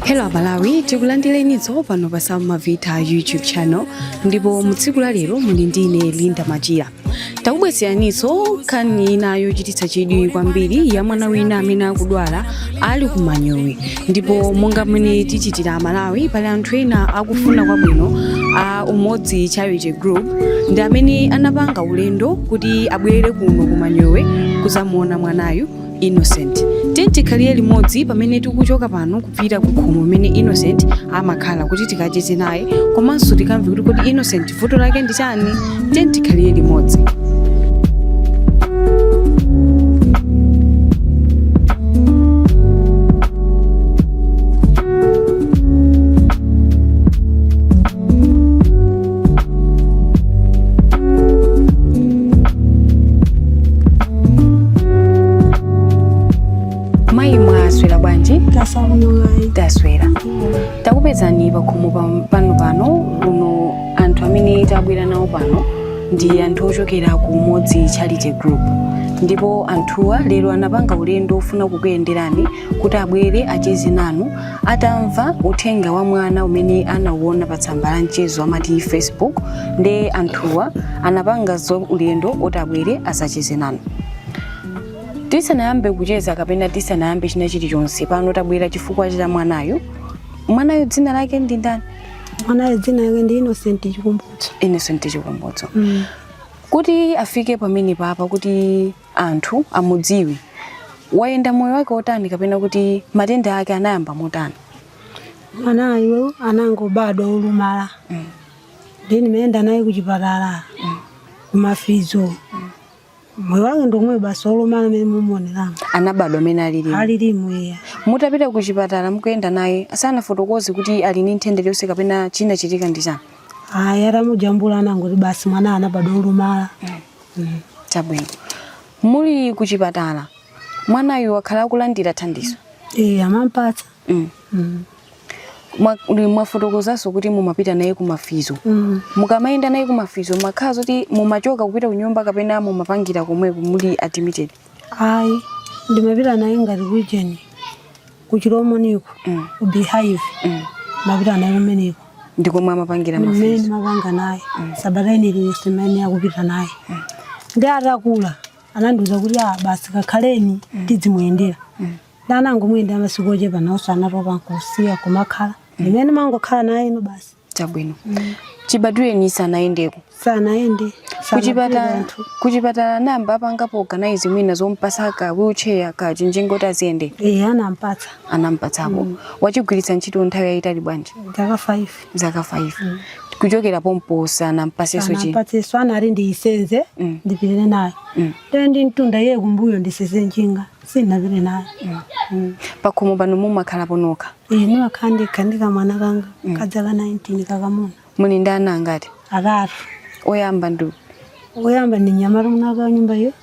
Hello Malawi, tikulandireni pano pa Samavita YouTube channel ndipo mutsiku la lero muli ndine Linda Majira. Takubweseraniso nkhani inayo yochititsa chidwi kwambiri ya mwana wina amene akudwala ali ku Manyowe. Ndipo monga mmene tichitira Malawi pali anthu ena akufuna kwabwino a Umodzi Charity Group ndi amene anapanga ulendo kuti abwere kuno ku Manyowe kuzamuona mwanayu Innocent. Tikhalire limodzi pamene tikuchoka pano kupita ku khomo mene Innocent amakhala kuti tikacheze naye komanso tikamve kuti kodi Innocent vuto lake ndi chani. Tikhalire limodzi. Taswera. Takupezani pakhomo pano uno anthu amene tabwera nawo pano ndi anthu ochokera ku Umodzi Charity Group. Ndipo anthuwa lero anapanga ulendo ofuna kukuyenderani kuti abwere acheze nanu atamva uthenga wa mwana umene anauona pa tsamba la mchezo amati Facebook. Ndi anthuwa anapanga ulendo oti abwere asacheze nanu. Tisanayambe kucheza kapena tisanayambe china chilichonse pano tabwera chifukwa cha mwanayo. Mwanayo dzina lake ndi ndani? Mwanayo dzina lake ndi Innocent Chikumbutso. Innocent Chikumbutso. Kuti afike pamene papa kuti anthu amudziwe, wayenda moyo wake otani kapena kuti matenda ake anayamba motani? Mwanayo anangobadwa olumala. Ndine meenda naye kuchipatala kumafizo. Moyo wake ndomwe basi olumala mene mumonera. Anabadwa mene alilimu iya. Mutapita kuchipatala mukuyenda naye asana fotokozi kuti ali ni nthenda yonse kapena china chitika ndi chani? Yaramujambula anangoti basi mwana anabadwa olumala. Chabwino. Muli kuchipatala mwanayo wakhala kulandira thandizo? Amampatsa. Mwafotokozaso kuti mumapita naye kumafizo. Mukamayenda naye kumafizo makhazo kuti mumachoka kupita kunyumba kapena mumapangira komwe muli admitted? Ndimapita naye ngati kucheni kuchilomoniko ubihive. Mapita naye kumeneko ndiko mwamapangira mafizo. Mmene mapanga naye sabatani liyonse mmene akupita naye. Ndi atakula anandiuza kuti basi kakhaleni tizimuyendera. Anangomuyendera masiku ochepa nawonso anatopa nkusiya kumakhala. Ndimene mangokhala naye ino basi. Chabwino. Chibadweni sanayendeko? Sanayende. Kuchipatala namba apangapo organize mwina zompasaka wheelchair ka chinjingo taziyende? Anampatsa. Anampatsapo. Wachigwiritsa ntchito nthawi yayitali bwanji? Zaka 5. Zaka 5. Kuchokera pompo sanampaseso chi? Anampatseso anali ndisenze ndipirire naye. Ndi mtunda ye kumbuyo ndisese njinga sinapire naye. Pakhomo pano mumakhala ponoka? Nimakhandika ndika mwana kanga kadzaka 19 kakamuna. Muli ndi ana angati? Atatu. Oyamba ndu? Oyamba ndi nyamata munaka nyumba yo.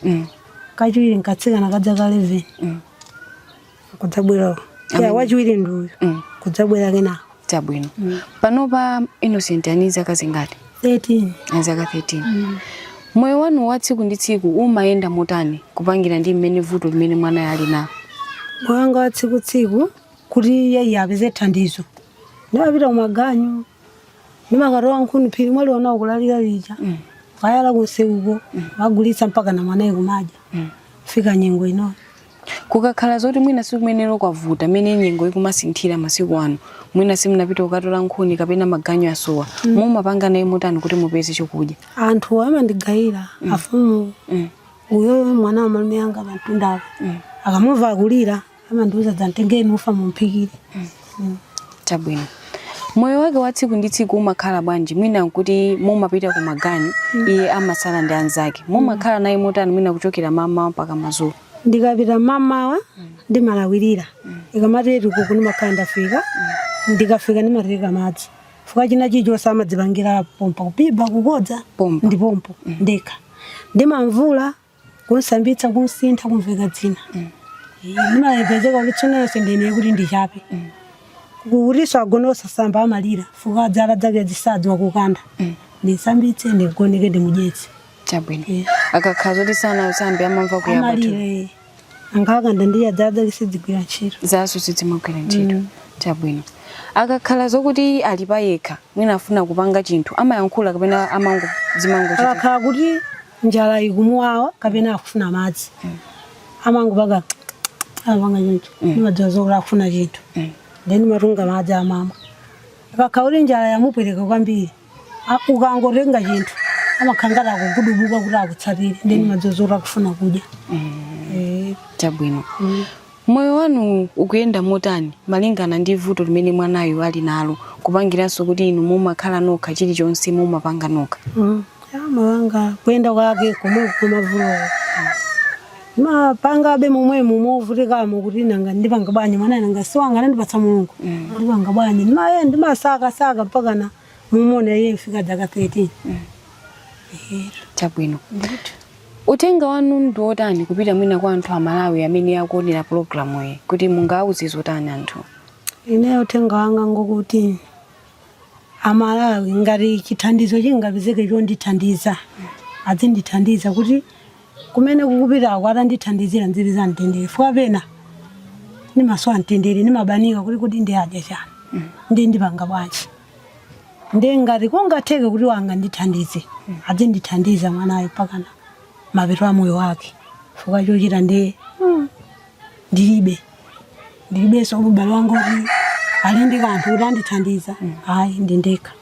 Kachiwiri nkatsikana kadzaka 11. Kudzabwera. Wachiwiri nduyo. Kudzabwera kena. Chabwino. Panopa Innocent ani zaka zingati? 13. Zaka 13. Moyo wanu wa tsiku ndi tsiku umayenda motani kupangira ndi mmene vuto limene mwana ali na? Moyo wanga wa tsiku kuti yeye apeze thandizo. Ndimapita kumaganyu. Ndimakatowa nkhuni phiri mwali ona ukulalira lija. Kayala kuseuko agulitsa mpaka na mwanae kumaja. Fika nyengo ino. Kukakhala zoti mwina sikumenero kwavuta mene nyengo ikumasinthira masiku ano. Mwina simunapita ukatola nkhuni kapena maganyu asowa. Mumapanga naye motani kuti mupeze chokudya? Anthu amandigayira afumu. Uyo mwana wa malume yanga pantundalo. Akamuva akulira amandiuza dzantengeni ufa mumphikire. Chabwino. Moyo wake wa tsiku ndi tsiku umakhala bwanji? Mwina nkuti mumapita ku maganyu iye amasala ndi anzake. Mumakhala naye motani mwina kuchokera mama mpaka mazulu? Ndikapita mamawa ndimalawirira. Ikamati kukuni makhala ndafika. Ndikafika ndimatirika madzi. Fuka china chicho samadzipangira pompa kupiba kukodza ndi pompo ndeka. Ndimamvula kunsambitsa kunsintha kumveka dzina. Ndimayepezeka kuti tsono yonse ndine kuti ndichape. Kuriswa agonosa samba amalira. Fuka dzala dzake zisadzwa kukanda. Ndisambitse ndigoneke ndimudyetse. Chabwino. Akakhaza kuti sana usambe amamva kuyaba tu. Angaka ndandiya dzadza kisidzigwira ntchito. Zaso sidzimagwira ntchito. Chabwino. akakhala zokuti ali payekha mwina afuna kupanga chinthu amayankhula kapena amango zimango chiti akakhala kuti njala ikumuwawa kapena akufuna madzi amango baga amanga chinthu nimadzozo kula akufuna chinthu then matunga madzi amama akakhala kuti njala yamupereka kwambiri ukangotenga chinthu amakhangala kugudubuka kuti akutsatire then madzozo akufuna kudya chabwino moyo wanu ukuyenda motani malingana ndi vuto limene mwanayo ali nalo kupangiranso kuti inu mumakhala nokha chilichonse mumapanga nokha mawanga kuyenda kwake komwe kumavulo mapanga be momwe mumovutikamo kuti nanga ndipanga bwanyi mwana nanga siwanga ndipatsa mulungu ndipanga bwanyi ndimasaka mpaka na mumone yeye fika daga 13 chabwino utenga wanu ndotani kupita mwina kwa anthu amalawi amene akuonera programu iyi kuti mungauze zotani anthu ine utenga wanga ngokuti amalawi ngati chithandizo chingapezeke chondithandiza azindithandiza kuti kumene kukupita kwa atandithandizira nziri za mtendere fwa pena ni maso amtendere ni mabanika kuti ndi adya chani ndi ndipanga bwanji ndi ngati kungatheke kuti wanga ndithandize azindithandiza mwanayo pakana mapeto a moyo wake fuka chochita ndi ndilibe so ubalo wangu kuti ali ndi kanthu kuti andithandiza hayi ndindeka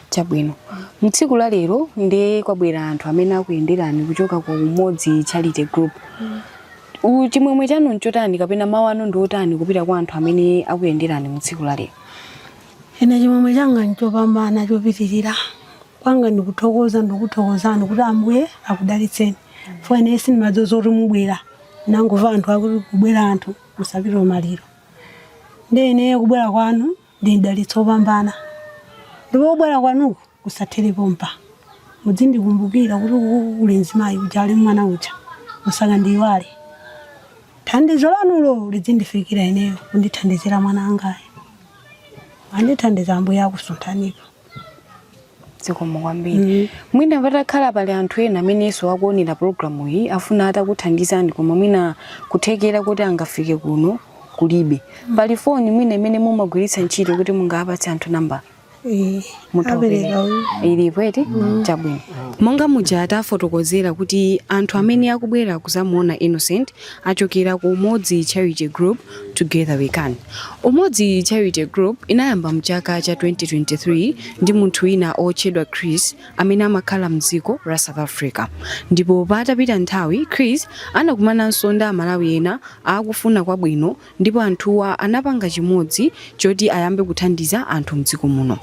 chabwino mtsiku la lero ndi kwabwera anthu amene akuyenderani kuchoka ku Umodzi Charity Group chimwemwe chanu nchotani kapena mawu anu ndiotani kupita kwa anthu amene akuyenderani mtsiku la lero ene chimwemwe changa nchopambana chopitirira kwanga ndikuthokozani kuti Ambuye akudalitseni fo ene sinimadzozo kuti mubwera nangova anthu akuti kubwera anthu musapita maliro ndene kubwera kwanu ndidalitso pambana ndipo kubwera kwanuko kusathere pompa muzindikumbukira kuti ulenzi mayi ujali mwana uja musaka ndiwale thandizo lanulo lizindifikira ineyo kundithandizira mwana angayo andithandiza Ambuye akusunthaniko zikomo kwambiri mwina patakhala pali anthu ena amenenso akuonera programu iyi afuna atakuthandizani koma mwina kuthekera kuti angafike kuno kulibe pali foni mwina imene mumagwiritsa ntchito kuti mungapatse anthu namba ilipo eti chabwino monga muja atafotokozera kuti anthu amene akubwera kuzamuona Innocent achokera ku Umodzi Charity Group Together We Can. Umodzi Charity Group inayamba mchaka cha 2023 ndi munthu wina otchedwa Chris amene amakhala mdziko la South Africa. Ndipo patapita nthawi Chris anakumananso ndi amalawi ena akufuna kwabwino ndipo anthuwa anapanga chimodzi choti ayambe kuthandiza anthu mdziko muno.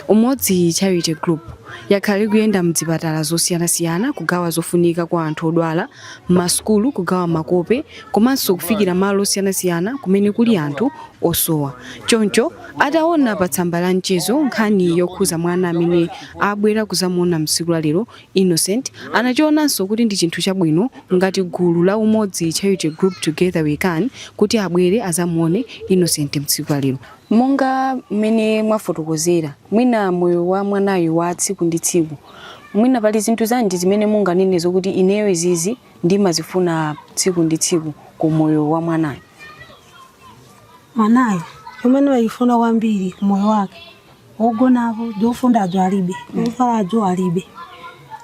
Umodzi Charity Group yakhala kuyenda mzipatala zosiyanasiyana kugawa zofunika kwa anthu odwala, masukulu kugawa makope, komanso kufikira malo osiyanasiyana kumene kuli anthu osowa. Choncho ataona pa tsamba la mchezo nkhani yokhuza mwana amene abwera kuzamuona msiku la lero Innocent anachionanso kuti ndi chinthu chabwino ngati gulu la Umodzi Charity Group Together We Can kuti abwere azamuone Innocent msiku la lero. Monga mene mwafotokozera mwina moyo wa mwanayo wa tsiku ndi tsiku mwina pali zinthu zanji zimene munganene zokuti ineyo izizi ndimazifuna tsiku ndi tsiku ku moyo wa mwanayo chomene wayifuna kwambiri moyo wake ogonapo jofundazo alibe ofalazo alibe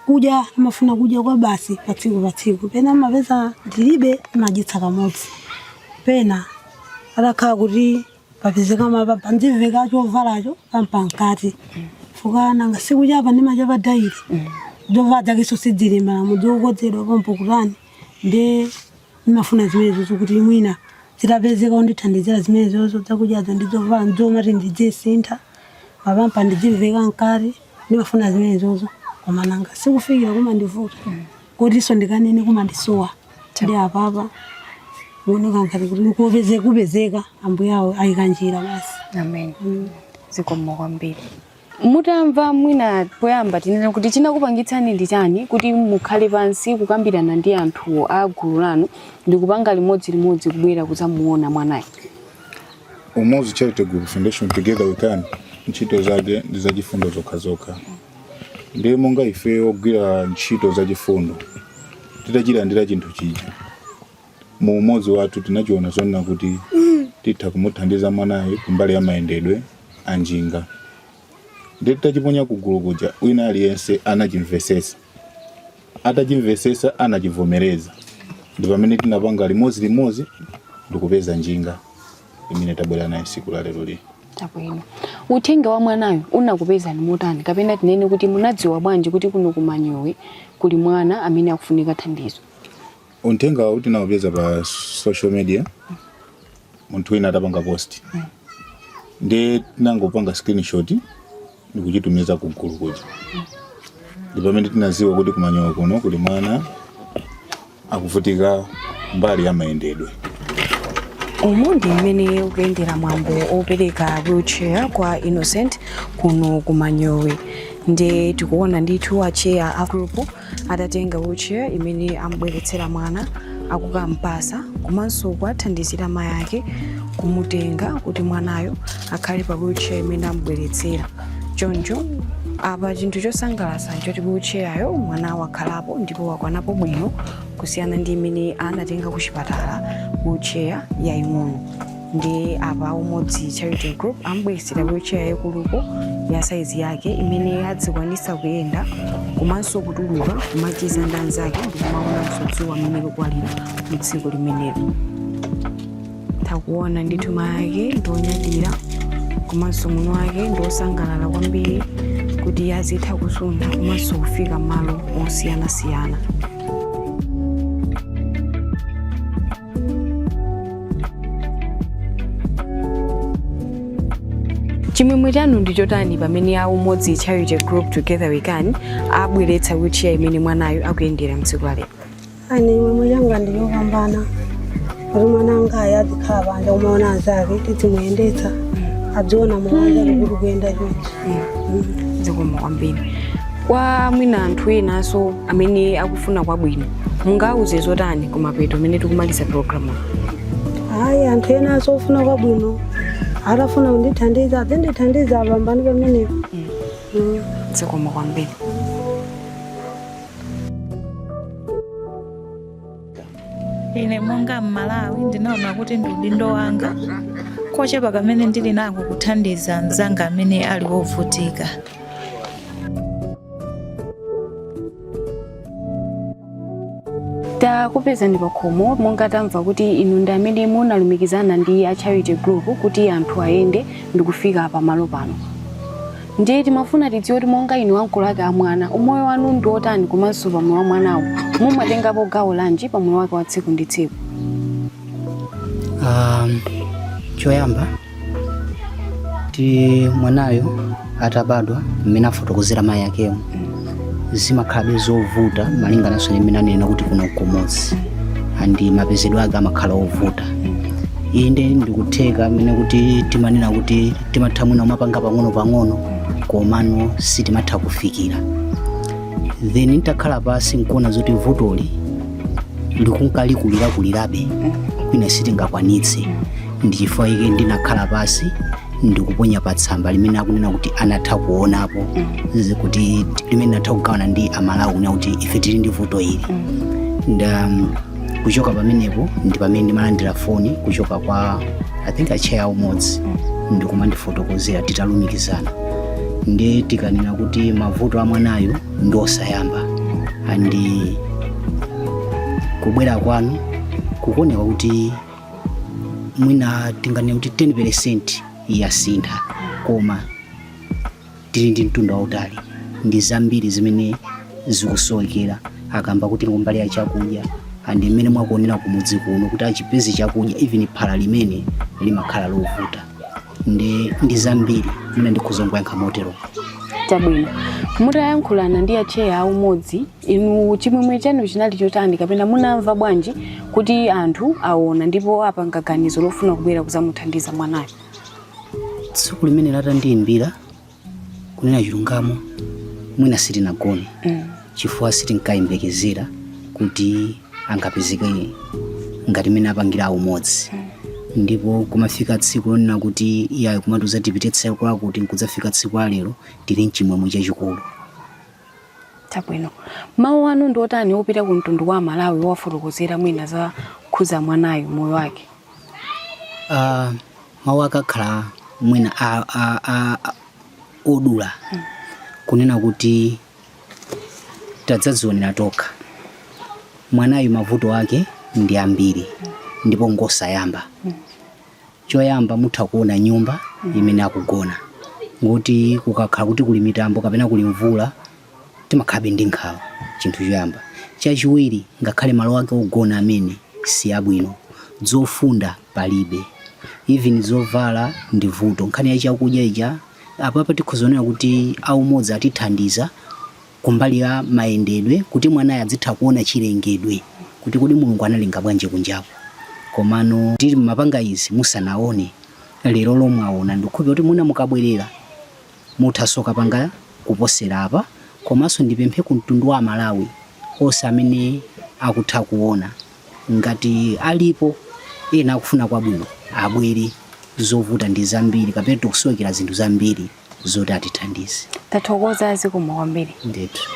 kudya amafuna kudya kwa basi patsiku pena mapeza ndilibe majitsa kamodzi pena atakhala kuti papezeka mapapa ndiveka chovalacho pampankati fukana ngasiku chapa ndimachapa dairi ndovadza kiso sidzire malamu dzokodzedwa pampokutani nde nimafuna zimenezo kuti mwina zitapezeka undithandizira zimenezo dzakudyaza ndizovala ndzomati ndidzisintha mapampa ndidziveka nkati ndimafuna zimenezo koma nanga sikufikira kumandivuta kuti iso ndikanene kumandisowa ndi apapa muoneka ngati kuti kupezeka Ambuye ayikanjira basi. Amen. Zikomo kwambiri. Mutamva mwina poyamba tinene kuti chinakupangitsani ndi chani kuti mukhale pansi kukambirana ndi anthu a gulu lanu ndi kupanga limodzi kubwera kuzamuona mwanayo. Umodzi Charity Group Foundation Together We Can ntchito zake ndi zachifundo zokhazoka. Ndi monga ife ogwira ntchito zachifundo titachilandira chinthu chija mu umodzi wathu tinachiona zonna kuti titha kumuthandiza mwanayo kumbali ya mayendedwe anjinga. Ndi tachiponya kugulu kuja wina aliyense anachimvesesa. Atachimvesesa anachivomereza. Ndi pamene tinapanga limodzi ndikupeza njinga imene tabwera nayo siku la lero li. Tabwino. Uthenga wa mwanayo unakupeza ni motani kapena tinene kuti munadziwa bwanji kuti kuno kumanyowe kuli mwana amene akufunika thandizo? Uthenga uti nawupeza pa social media. Munthu wina atapanga post. Ndi tinangopanga screenshot ndikuchitumiza kugulu kuja. Ndi pamene tinaziwa kuti kumanyowe kuno kuli mwana akuvutika mbali ya mayendedwe. Umundi mmene ukuyendera mwambo opereka wheelchair kwa Innocent kuno kumanyowe. Ndi tikuona ndithu acheya a group atatenga wheelchair imene ambweretsera mwana akukampasa komanso kwathandizira mai ake kumutenga kuti mwanayo akhale pa wheelchair imene ambweretsera. Choncho apa chinthu chosangalatsa choti wheelchair yo mwana wakhalapo ndipo wakwanapo bwino kusiyana ndi imene anatenga ku chipatala wheelchair yaying'ono. Ndi apa umodzi charity group ambweretsera wheelchair yakulupo ya saizi yake imene adzikwanisa kuyenda komanso kutuluka kumachiza ndi anzake ndi kumaona msodzi amene kukwalira mtsiku limenelo. Takuona ndithu mai ake ndionyadira komanso muno wake ndiosangalala kwambiri kuti azitha kusunda komanso kufika malo osiyanasiyana. Chimwemwe chanu ndi chotani pamene a umodzi charity group Together We Can abweretsa wheelchair imene mwanayo akuyendera mtsiku lero? Chimwemwe changa ndi chopambana kuti mwana anga azikhala panja kumaona anzake tizimuyendetsa adziona mwana kuti kuyenda chonchi. Zikoma kwambiri. Kwa mwina anthu enanso amene akufuna kwabwino mungauze zotani kumapeto amene tikumaliza program? Hayi, anthu enanso ofuna kwabwino arafuna kundithandiza azindithandiza apambane pamenepo. Zikoma kwambiri. Ine monga Malawi ndinaona kuti ndi udindo wanga kochepa kamene ndili nako kuthandiza mzanga amene ali wovutika. Takupeza ndi pakhomo monga tamva kuti inu ndi amene munalumikizana ndi a charity group kuti anthu ayende ndikufika pa malo pano. Ndiye timafuna tidziwe kuti monga inu ankulu ake a mwana umoyo wanu ndi otani komanso pa moyo wa mwanawo mumatengapo gawo lanji pa moyo wake wa tsiku ndi tsiku? Choyamba ti mwanayo atabadwa mmene afotokozera mai akewo zimakhala zovuta malingananso ndi mmene anena kuti kuno kumodzi andi mapezedwe ake amakhala ovuta. Inde ndikutheka mmene kuti timanena kuti timatha mwina umapanga pang'ono komano sitimatha kufikira. Then nitakhala pasi nkuona zoti vutoli likulirabe kwina sitingakwanitse. Ndi chifukwa ike ndinakhala pasi ndikuponya patsamba limene akunena kuti anatha kuonapo kuti limene natha kugawana ndi amalawi kuna kuti ife tili ndi vuto ili. Kuchoka pamenepo ndi pamene ndimalandira foni kuchoka kwa I think acheya umodzi ndikumandifotokozera titalumikizana. Ndi tikanena kuti mavuto a mwanayo ndi osayamba andi kubwera kwanu kukoneka kuti mwina tinganena kuti 10% yasintha koma tili ndi mtunda wautali ndi zambiri zimene zikusowekera akamba kuti ngombali ya chakudya andi mmene mwakuonera kumudzi kuno kuti achipezi chakudya even phala limene limakhala lovuta ndi zambiri mwina ndikuzongoyankha motero. Chabwino. Mutayankhulana ndi acheya a umodzi inu chimwemwe chanu chinali chotani kapena munamva bwanji kuti anthu aona ndipo apanga ganizo lofuna kubwera kuzamuthandiza mwanayo? Tsiku limene latandiyimbira kunena chilungamo mwina sitinagone chifukwa sitinkayembekezera kuti angapezeke ngati mmene apangira umodzi. Ndipo kumafika tsiku lonena kuti iyayo kumatuza tipite tsiku lako kuti nkudzafika tsiku lero tili mchimwemwe chachikulu. Chabwino. Mawu anu ndi otani opita ku mtundu wa Malawi wafotokozera mwina za khuza mwanayo moyo wake? mawu akakhala mwina odula kunena kuti tadzadzionera tokha. Mwanayu mavuto ake ndi ambiri ndipo ngosayamba. Choyamba mutha kuona nyumba imene akugona, ngoti kukakhala kuti kuli mitambo kapena kuli mvula timakhabe ndi nkhawa, chinthu choyamba. Chachiwiri, ngakhale malo ake ogona amene si abwino, zofunda palibe, even zovala ndi vuto. Nkhani ya chakudya ija apa tikuzonera kuti aumodzi atithandiza kumbali ya mayendedwe kuti mwanayo adzitha kuona chilengedwe kuti kodi Mulungu analenga bwanji kunjapo. Komano tili mapanga izi musanaone lero lomwe aona ndikhupe kuti muna mukabwerera muthasoka panga kuposera apa. Komanso ndipemphe ku mtundu wa Malawi onse amene akutha kuona ngati alipo ena akufuna kwabwino abwere. Zovuta ndi zambiri kapena tikusowekera zinthu zambiri zoti atithandize. Tathokoza zikomo kwambiri. Ndithu.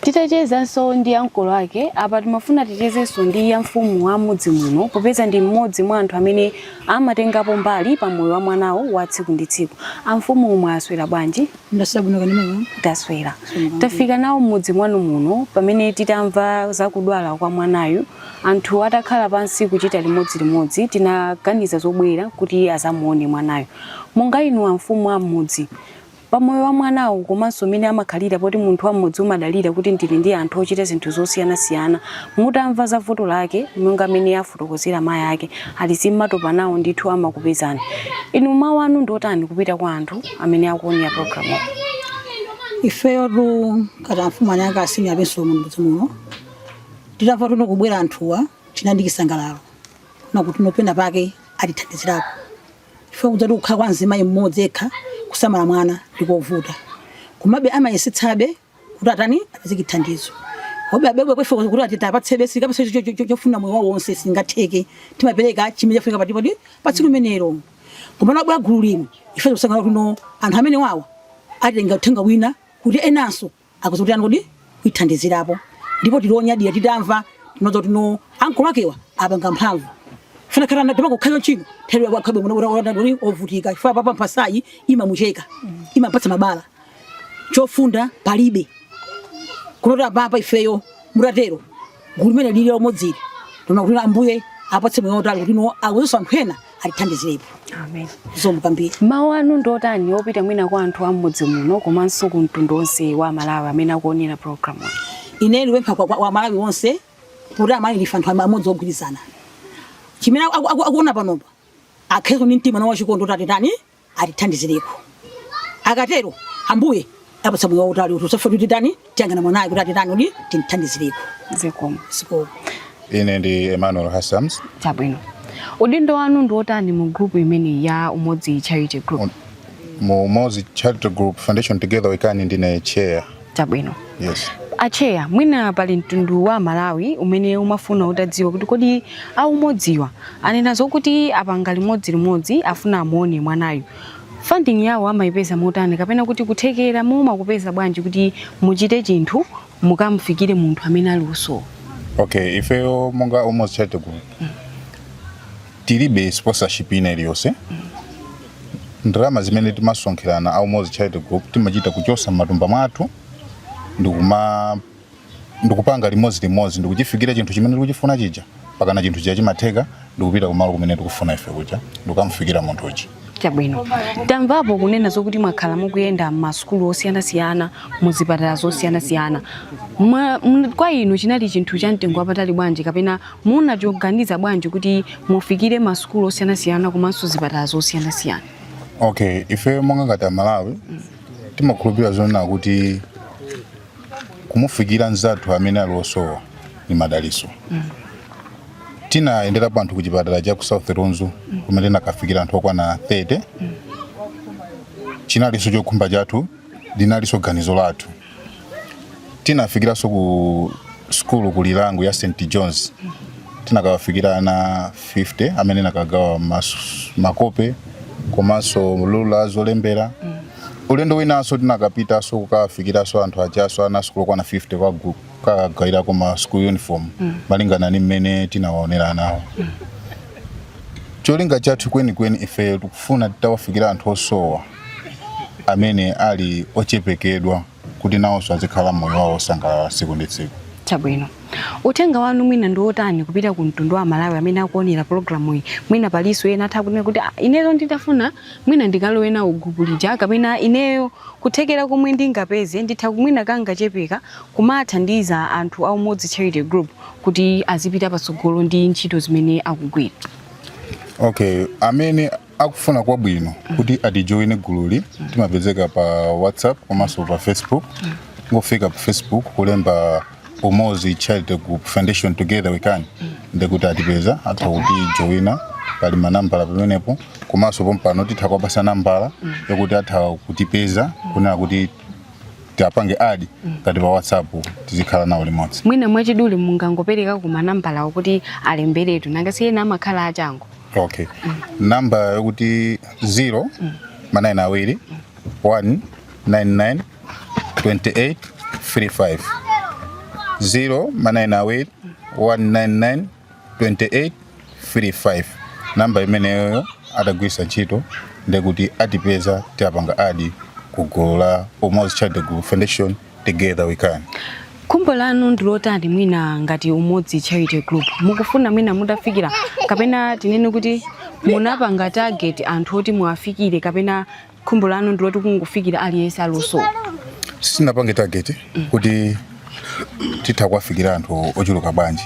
Titachezanso ndi ankolo ake apa timafuna tichezenso ndi ya mfumu wa mudzi muno popeza ndi mmodzi mwa anthu amene amatengapo mbali pa moyo wa mwanawo wa tsiku ndi tsiku. Amfumu umwe aswera bwanji? Ndasabuna kanema. Taswera. Tafika nawo mudzi mwanu muno pamene titamva za kudwala kwa mwanayu. Anthu atakhala pansi kuchita limodzi tinaganiza zobwera kuti azamuone mwanayo. Monga inu amfumu wa mudzi, pamoyo wa mwanawo komanso mene amakhalira poti munthu wa mudzi umadalira kuti ndili ndi anthu ochita zinthu zosiyanasiyana, mutamva za vuto lake monga mene afotokozera mayi ake ali simmatopa nawo ndithu amakupezani. Inu mawu anu ndotani kupita kwa anthu amene akuonera programu? Ifeyo kati amfumu anyanga asini abenso mudzi muno titamva tuno kubwera anthuwa tinandikisangalalo nakuti nopena pake atithandizirapo. Ifeyo kudzati kukhala kwa mzimayi mmodzi ekha kusamala mwana ndikovuta. Komabe amayesitsabe kuti atani apezeke thandizo. Hobe abebe kwefe kuti atitapatsebe sikapese chofuna moyo wawo wonse singatheke. Timapereka chimene Afrika patipoti patsiku menero. Komana bwa gulu limu ifeyo kusangala kuno anthu amene wawa atenga uthenga wina kuti enanso akuti kuti kuithandizirapo. Ndipo tilonyadira titamva tinozo tino ankolo akewa apanga mphamvu. Funa kana ndima kukhayo chino thero wakhabe muno ovutika ifa papa mpasayi imamucheka imapatsa mabala chofunda palibe kunota papa ifeyo muratero gulumene lili omodzire tuna kuti ambuye apatse moyo otali kuti no akuzo anthu alithandizirepo. Amen. Zomukambira. Mawu anu ndotani opita mwina kwa anthu amudzi muno komanso ku mtundu onse wa Malawi amene akuonera programu? Ine ndiwempha kwa Malawi wonse kuti amali lifa anthu amodzi ogwirizana. Chimene akuona panopa akhezo ni mtima nawo chikondo tatitani atithandizireko. Akatero ambuye apatsa moyo otali kuti usafuti titani tiyangana mwanayo kuti atitani kuti tithandizireko. Zikomo. Siko. Ine ndi Emmanuel Hassams. Chabwino. Udindo wanu ndotani mu group imene ya Umodzi Charity Group? Mu Umodzi Charity Group Foundation Together We Can ndine chair. Chabwino. Yes. Acheya mwina pali mtundu wa Malawi umene umafuna utadziwa kuti kodi aumodziwa anena zokuti apanga limodzi afuna amuone mwanayo. Funding yawo amayipeza motani kapena kuti kuthekera mumakupeza bwanji kuti muchite chinthu mukamfikire munthu amene ali uso? Okay, ifeyo monga Umodzi Charity Group tilibe sponsorship ina iliyonse. Ndalama zimene timasonkherana a Umodzi Charity Group timachita kuchosa matumba mwathu ndikupanga limodzi ndikuchifikira chinthu chimene tikuchifuna chija pakana chinthu chija chimatheka ndikupita kumalo kumene tikufuna ife kuja ndikamfikira munthuchi. Chabwino. Tamvapo kunena zokuti mwakhala mukuyenda m'masukulu osiyanasiyana muzipatala zosiyanasiyana. Kwa inu chinali chinthu cha mtengo wapatali bwanji kapena munachoganiza bwanji kuti mufikire masukulu osiyanasiyana komanso zipatala zosiyanasiyana? Okay, ife monga ngati Malawi timakhulupirira zonena kuti kumufikira nzathu amene ali osowa ni madaliso. Tinaendera anthu kuchipatala cha ku South Ronzo kumene nakafikira anthu okwana 30. Chinaliso chokhumba chathu linaliso ganizo lathu. Tinafikiranso ku school ku Lilango ya St John's. Tinakafikira ana 50 amene nakagawa makope komanso lula zolembera. Ulendo winanso tinakapitaso kukafikiranso anthu achaso ana school okwana 50 kwa group kagaira koma school uniform malingana ni mmene tinawaonera nawo. cholinga chathu kwenikweni ife tikufuna titawafikira anthu osowa amene ali ochepekedwa kuti nawonso azikhala moyo wawo osangalala tsiku ndi tsiku. Chabwino. Uthenga wanu mwina ndi otani kupita ku mtundu wa Malawi amene akuonera programu iyi? Mwina paliso ena athakunena kuti ineyo nditafuna mwina ndikalowe nawo gupu lija kapena ineyo kuthekera komwe ndingapeze nditha kumwina kangachepeka kumathandiza anthu a Umodzi Charity Group kuti azipita patsogolo ndi ntchito zimene akugwira. Okay, amene akufuna kwabwino kuti atijoine gululi timapezeka pa WhatsApp komanso pa Facebook. Ngofika pa Facebook kulemba Umodzi Charity Group Foundation Together We Can. Ndekuti atipeza atha kuti joina pali manambala pamenepo komanso pompano titha kupasa nambala yokuti atha kutipeza kunena kuti tiapange adi kati pa WhatsApp tizikhala nawo limodzi. Mwina mwachidule mungangopereka ku manambala okuti alemberetu nangasiyena amakhala achango. Okay. Namba yokuti 0 manayina awiri 199 28 35. 0 manayina awiri 199 28 35. Namba imeneyo atagwisa ntchito ndekuti atipeza tiapanga adi kugula Umodzi Charity Group Foundation Together We Can. Khumbo lanu ndilotani mwina ngati Umodzi Charity Group mukufuna mwina mutafikira kapena tinene kuti munapanga target anthu oti muafikire kapena khumbo lanu ndiloti kungufikira aliyense alosowa? Sinapange target kuti titha kuwafikira anthu ochuluka bwanji,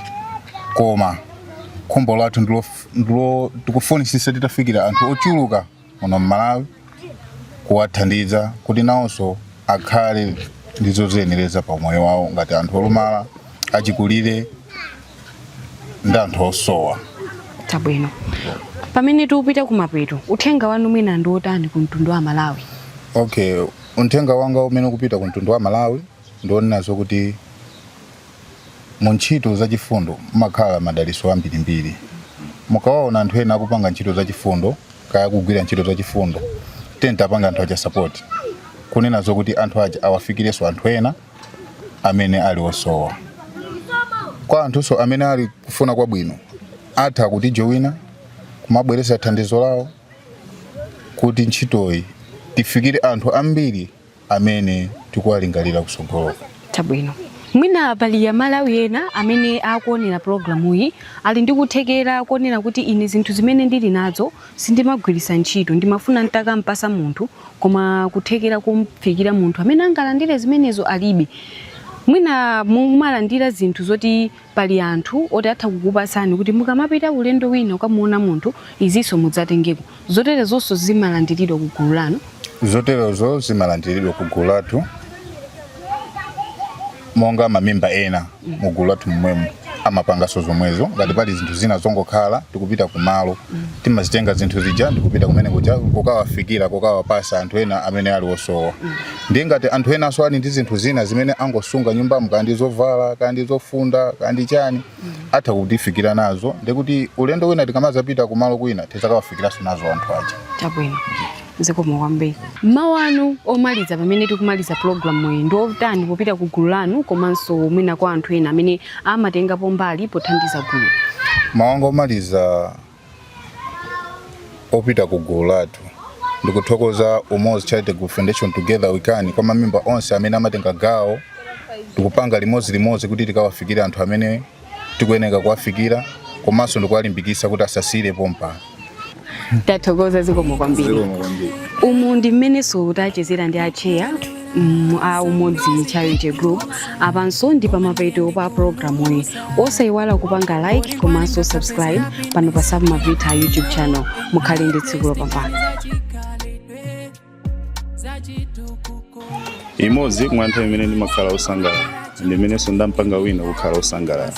koma khumbo lathu ndilo tikufunisisa titafikira anthu ochuluka muno Malawi kuwathandiza kuti nawonso akhale ndizo zenereza pa moyo wawo ngati anthu olumala achikulire ndi anthu osowa. Chabwino. Pamene tikupita kumapeto uthenga wanu mwina ndi otani ku mtundu wa Malawi? Okay, uthenga wanga umene kupita ku mtundu wa Malawi ndionenazo kuti mu ntchito zachifundo mumakhala madaliso ambirimbiri. Mukawaona anthu ena akupanga ntchito zachifundo kaya kugwira ntchito zachifundo tentapanga anthu acha support kunenazo kuti anthu aja awafikireso anthu ena amene ali osowa. Kwa anthuso amene ali kufuna kwabwino atha kuti joina kumabweresa thandizo lawo kuti ntchitoyi tifikire anthu ambiri amene tikuwalingalira kusogolo. Chabwino. Mwina pali ya Malawi ena amene akuonera programu iyi ali ndi kuthekera kuonera kuti ine zinthu zimene ndili nazo sindimagwirisa ntchito ndimafuna ntakampasa munthu koma kuthekera kumfikira munthu amene angalandire zimenezo alibe. Mwina mumalandira zinthu zoti pali anthu oti atha kukupasani kuti mukamapita ulendo wina ukamuona munthu iziso mudzatengeko. Zoterezonso zimalandiridwa ku gulu lanu? Zoterezo zimalandiridwa ku gulu lathu monga mamemba ena mu gulu lathu mmwemo amapangaso zomwezo ngati pali zinthu zina zongokhala tikupita kumalo timazitenga zinthu zija ndikupita kumene kuja kukawafikira kukawapasa anthu ena amene ali osowa. Ndi ngati anthu ena so ali ndi zinthu zina zimene angosunga nyumbamo kandi zovala kandi zofunda kandi chani atha kutifikira nazo ndikuti ulendo wina tikamazapita kumalo kwina tizakawafikiraso nazo anthu aja. Chabwino. Zikomo kwambiri. Mawu anu omaliza pamene tikumaliza programu iyi ndi otani popita ku gulu lanu komanso mwina kwa anthu ena amene amatengapo mbali pothandiza gulu? Mawu anga omaliza opita ku gulu lathu ndikuthokoza Umodzi Charity Group Foundation Together We Can kwa mamemba onse amene amatenga gawo tikupanga limodzi kuti tikawafikire anthu amene tikuyeneka kuwafikira komanso ndikuwalimbikisa kuti asasire pompa. Tathokoza zikomo kwambiri. Umu ndi mmeneso utachezera ndi acheya a Umodzi Charity Group apanso ndi pamapeto pa programu iyi. Osayiwala kupanga like komanso subscribe pano pa Samavita YouTube channel. Mukhale ndi tsiku lopambana. Imodzi kumantha imene ndimakhala osangalala ndi imenenso ndampanga wina kukhala osangalala.